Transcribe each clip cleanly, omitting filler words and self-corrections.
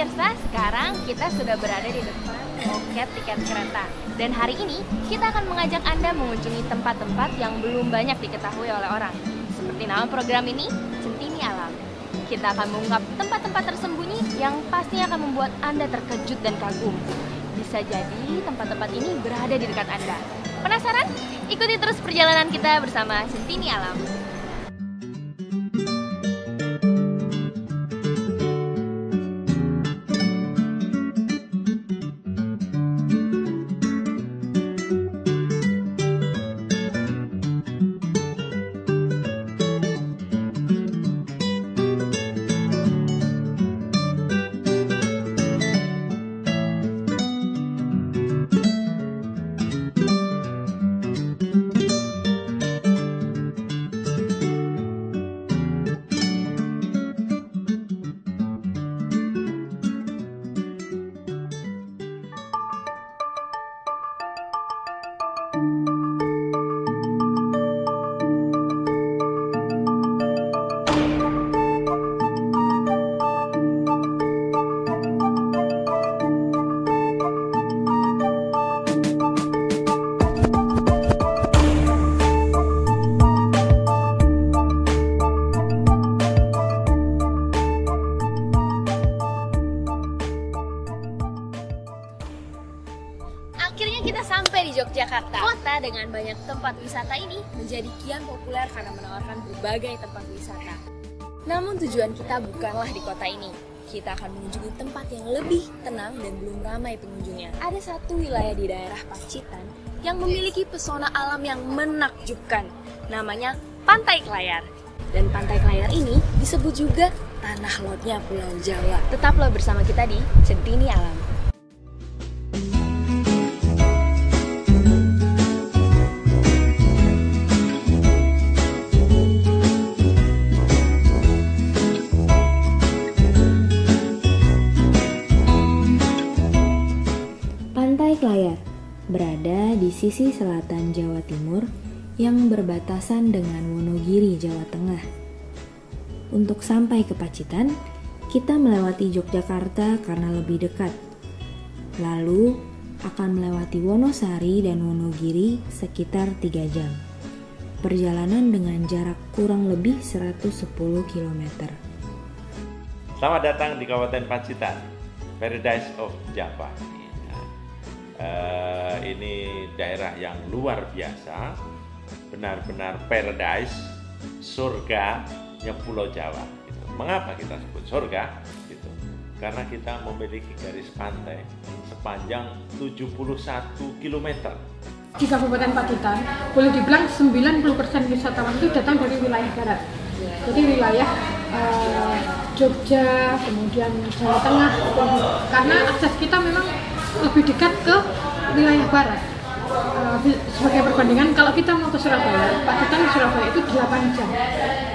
pemirsa, sekarang kita sudah berada di depan loket tiket kereta. Dan hari ini kita akan mengajak Anda mengunjungi tempat-tempat yang belum banyak diketahui oleh orang. Seperti nama program ini, Centini Alam. Kita akan mengungkap tempat-tempat tersembunyi yang pastinya akan membuat Anda terkejut dan kagum. Bisa jadi tempat-tempat ini berada di dekat Anda. Penasaran? Ikuti terus perjalanan kita bersama Centini Alam. Akhirnya kita sampai di Yogyakarta. Kota dengan banyak tempat wisata ini menjadi kian populer karena menawarkan berbagai tempat wisata. Namun tujuan kita bukanlah di kota ini. Kita akan mengunjungi tempat yang lebih tenang dan belum ramai pengunjungnya. Ada satu wilayah di daerah Pacitan yang memiliki pesona alam yang menakjubkan. Namanya Pantai Klayar. Dan Pantai Klayar ini disebut juga tanah lautnya Pulau Jawa. Tetaplah bersama kita di Centini Alam. Pantai Klayar berada di sisi selatan Jawa Timur yang berbatasan dengan Wonogiri, Jawa Tengah. Untuk sampai ke Pacitan, kita melewati Yogyakarta karena lebih dekat. Lalu akan melewati Wonosari dan Wonogiri sekitar 3 jam. Perjalanan dengan jarak kurang lebih 110 km. Selamat datang di Kabupaten Pacitan, Paradise of Java. Ini daerah yang luar biasa, benar-benar paradise, surganya Pulau Jawa. Gitu. Mengapa kita sebut surga? Gitu. Karena kita memiliki garis pantai sepanjang 71 km. Di Kabupaten Pacitan, boleh dibilang 90% wisatawan itu datang dari wilayah barat. Jadi wilayah Jogja, kemudian Jawa Tengah, karena akses kita memang lebih dekat ke wilayah barat. Sebagai perbandingan, kalau kita mau ke Surabaya, Pacitan ke Surabaya itu 8 jam.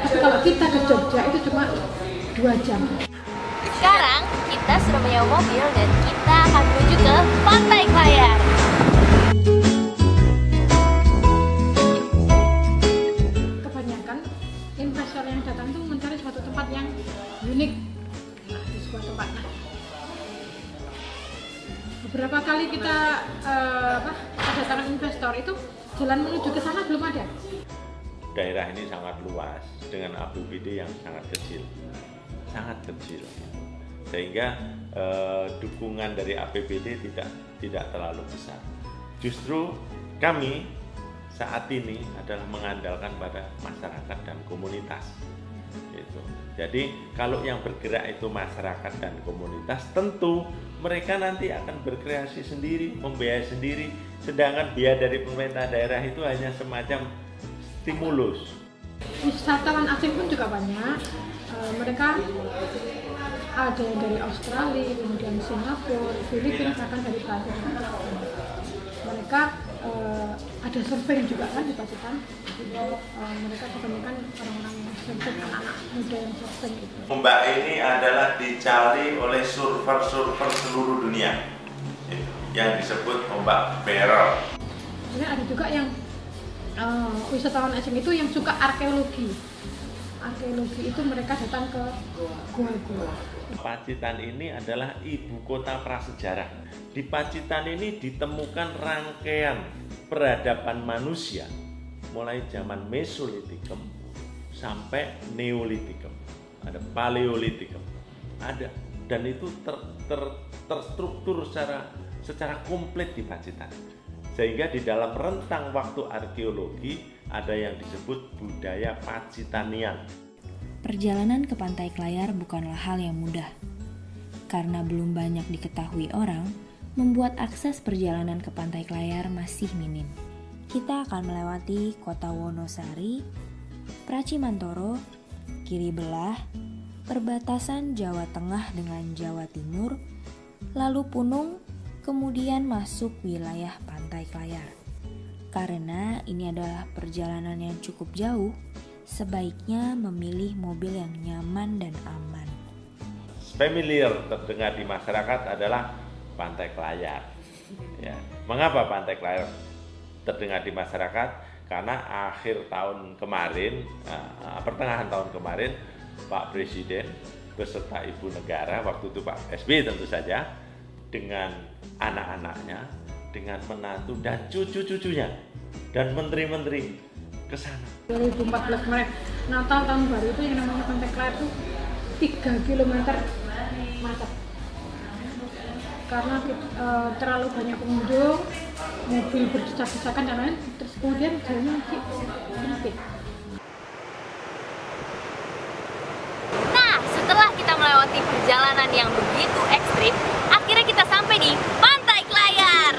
Tapi kalau kita ke Jogja itu cuma 2 jam. Sekarang kita sudah menyewa mobil dan kita akan menuju ke Pantai Klayar. Kebanyakan investor yang datang itu mencari suatu tempat yang unik di sebuah tempat. Beberapa kali kita kedatangan investor itu jalan menuju ke sana belum ada. Daerah ini sangat luas dengan APBD yang sangat kecil, sehingga dukungan dari APBD tidak terlalu besar. Justru kami saat ini adalah mengandalkan pada masyarakat dan komunitas. Gitu. Jadi kalau yang bergerak itu masyarakat dan komunitas, tentu mereka nanti akan berkreasi sendiri, membiayai sendiri, sedangkan biaya dari pemerintah daerah itu hanya semacam stimulus. Wisatawan asing pun juga banyak. Mereka ada yang dari Australia, kemudian Singapura, Filipina, bahkan dari Brazil. Mereka ada surfing juga kan di Pacitan. Mereka kebanyakan orang-orang surfing, anak-anak muda yang surfing itu. Ombak ini adalah dicari oleh surfer-surfer seluruh dunia, yang disebut ombak barrel. Kemudian ada juga yang wisatawan asing itu yang suka arkeologi. Arkeologi itu mereka datang ke gua-gua. Pacitan ini adalah ibu kota prasejarah. Di Pacitan ini ditemukan rangkaian peradaban manusia mulai zaman Mesolitikum sampai Neolitikum. Ada Paleolitikum. Ada, dan itu terstruktur secara komplit di Pacitan. Sehingga di dalam rentang waktu arkeologi ada yang disebut budaya Pacitanian. Perjalanan ke Pantai Klayar bukanlah hal yang mudah. Karena belum banyak diketahui orang, membuat akses perjalanan ke Pantai Klayar masih minim. Kita akan melewati kota Wonosari, Pracimantoro, Kiribelah, perbatasan Jawa Tengah dengan Jawa Timur, lalu Punung, kemudian masuk wilayah Pantai Klayar. Karena ini adalah perjalanan yang cukup jauh, sebaiknya memilih mobil yang nyaman dan aman. Familiar terdengar di masyarakat adalah Pantai Klayar. Ya. Mengapa Pantai Klayar terdengar di masyarakat? Karena akhir tahun kemarin, pertengahan tahun kemarin, Pak Presiden beserta Ibu Negara, waktu itu Pak SBY tentu saja, dengan anak-anaknya, dengan menantu dan cucu-cucunya, dan menteri-menteri ke sana. 2014 kemarin, Natal tahun baru itu yang namanya Pantai Klayar itu 3 km macet. Karena terlalu banyak pengunjung, mobil berdesak-desakan dan lain, terus kemudian jalannya sempit. Nah, setelah kita melewati perjalanan yang begitu ekstrim, akhirnya kita sampai di Pantai Klayar.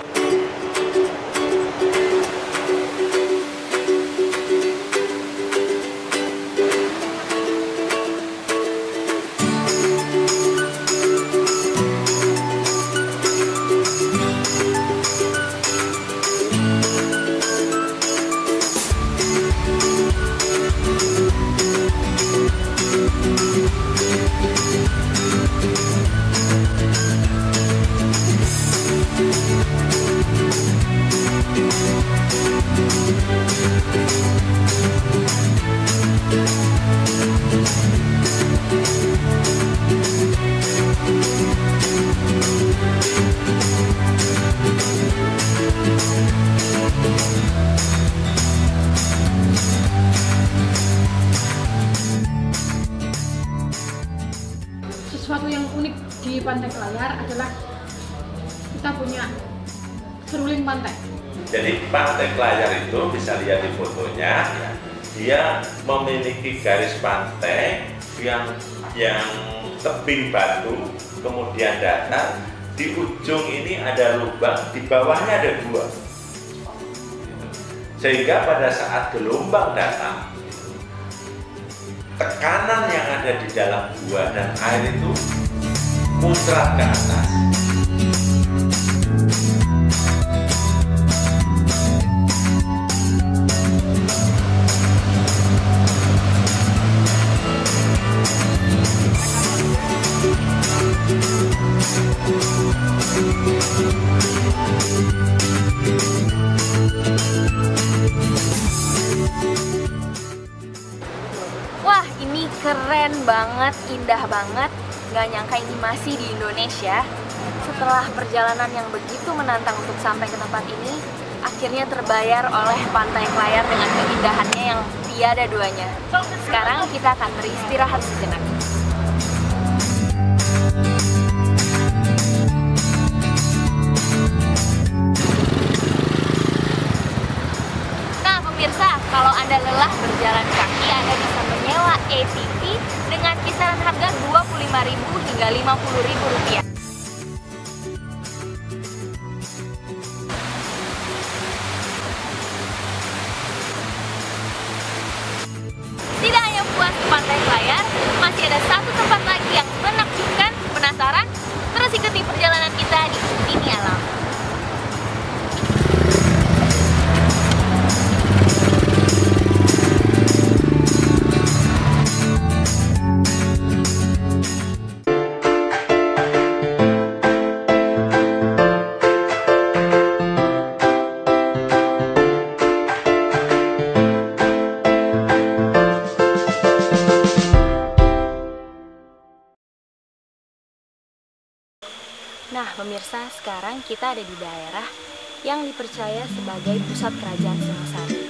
Sesuatu yang unik di Pantai Klayar adalah kita punya seruling pantai. Jadi Pantai Klayar itu bisa lihat di fotonya, ya, dia memiliki garis pantai yang tebing batu, kemudian datar. Di ujung ini ada lubang, di bawahnya ada gua. Sehingga pada saat gelombang datang, tekanan yang ada di dalam gua dan air itu muncrat ke atas. Wah, ini keren banget, indah banget. Gak nyangka ini masih di Indonesia. Setelah perjalanan yang begitu menantang untuk sampai ke tempat ini, akhirnya terbayar oleh Pantai Klayar dengan keindahannya yang tiada duanya. Sekarang kita akan beristirahat sejenak. Nah pemirsa, kalau Anda lelah berjalan kaki, Anda bisa menyewa ATV dengan kisaran harga Rp25.000 hingga Rp50.000. Tidak hanya puas ke Pantai Klayar, masih ada satu tempat lagi yang menakjubkan. Penasaran? Terus ikuti perjalanan kita di Bukini Alam. Pemirsa, sekarang kita ada di daerah yang dipercaya sebagai pusat kerajaan Singosari.